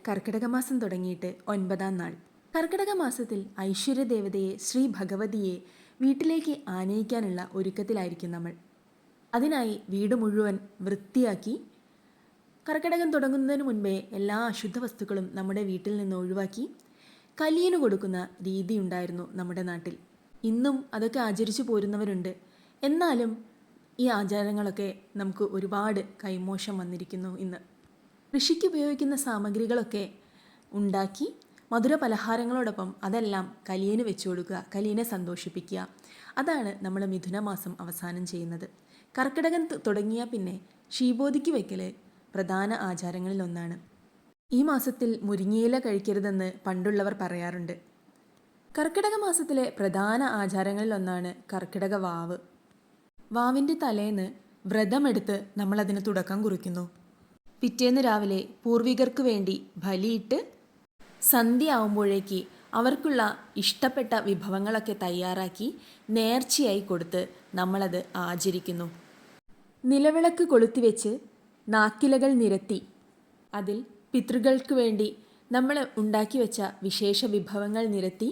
കർക്കിടക മാസം തുടങ്ങിയിട്ട് 9-ാം നാൾ. കർക്കിടക മാസത്തിൽ ഐശ്വര്യദേവതയെ ശ്രീ ഭഗവതിയെ വീട്ടിലേക്ക് ആനയിക്കാനുള്ള ഒരുക്കത്തിലായിരിക്കും നമ്മൾ. അതിനായി വീട് മുഴുവൻ വൃത്തിയാക്കി കർക്കിടകം തുടങ്ങുന്നതിന് മുൻപേ എല്ലാ അശുദ്ധ വസ്തുക്കളും നമ്മുടെ വീട്ടിൽ നിന്ന് ഒഴിവാക്കി കലിയന് കൊടുക്കുന്ന രീതിയുണ്ടായിരുന്നു നമ്മുടെ നാട്ടിൽ. ഇന്നും അതൊക്കെ ആചരിച്ചു പോരുന്നവരുണ്ട്. എന്നാലും ഈ ആചാരങ്ങളൊക്കെ നമുക്ക് ഒരുപാട് കൈമോശം വന്നിരിക്കുന്നു ഇന്ന്. കൃഷിക്ക് ഉപയോഗിക്കുന്ന സാമഗ്രികളൊക്കെ ഉണ്ടാക്കി മധുര പലഹാരങ്ങളോടൊപ്പം അതെല്ലാം കലിയന് വെച്ചു കൊടുക്കുക, കലിയനെ സന്തോഷിപ്പിക്കുക. അതാണ് നമ്മൾ മിഥുനമാസം അവസാനം ചെയ്യുന്നത്. കർക്കിടകം തുടങ്ങിയാൽ പിന്നെ ശീബോധിക്ക് വയ്ക്കൽ പ്രധാന ആചാരങ്ങളിലൊന്നാണ്. ഈ മാസത്തിൽ മുരിങ്ങയില കഴിക്കരുതെന്ന് പണ്ടുള്ളവർ പറയാറുണ്ട്. കർക്കിടക മാസത്തിലെ പ്രധാന ആചാരങ്ങളിലൊന്നാണ് കർക്കിടക വാവ്. വാവിൻ്റെ തലേന്ന് വ്രതമെടുത്ത് നമ്മളതിന് തുടക്കം കുറിക്കുന്നു. പിറ്റേന്ന് രാവിലെ പൂർവികർക്ക് വേണ്ടി ബലിയിട്ട് സന്ധ്യ ആവുമ്പോഴേക്ക് അവർക്കുള്ള ഇഷ്ടപ്പെട്ട വിഭവങ്ങളൊക്കെ തയ്യാറാക്കി നേർച്ചയായി കൊടുത്ത് നമ്മളത് ആചരിക്കുന്നു. നിലവിളക്ക് കൊളുത്തിവെച്ച് നാക്കിലകൾ നിരത്തി അതിൽ പിതൃകൾക്ക് വേണ്ടി നമ്മൾ ഉണ്ടാക്കി വെച്ച വിശേഷ വിഭവങ്ങൾ നിരത്തി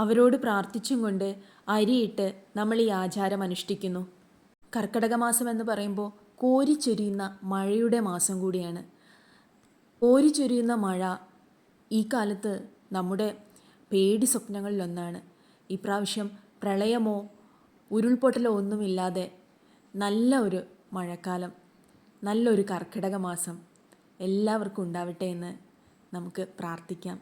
അവരോട് പ്രാർത്ഥിച്ചും കൊണ്ട് അരിയിട്ട് നമ്മൾ ഈ ആചാരം അനുഷ്ഠിക്കുന്നു. കർക്കിടക മാസം എന്ന് പറയുമ്പോൾ കോരിച്ചൊരിയുന്ന മഴയുടെ മാസം കൂടിയാണ്. കോരിച്ചൊരിയുന്ന മഴ ഈ കാലത്ത് നമ്മുടെ പേടി സ്വപ്നങ്ങളിലൊന്നാണ്. ഇപ്രാവശ്യം പ്രളയമോ ഉരുൾപൊട്ടലോ ഒന്നുമില്ലാതെ നല്ല ഒരു മഴക്കാലം, നല്ലൊരു കർക്കിടക മാസം എല്ലാവർക്കും ഉണ്ടാവട്ടെ എന്ന് നമുക്ക് പ്രാർത്ഥിക്കാം.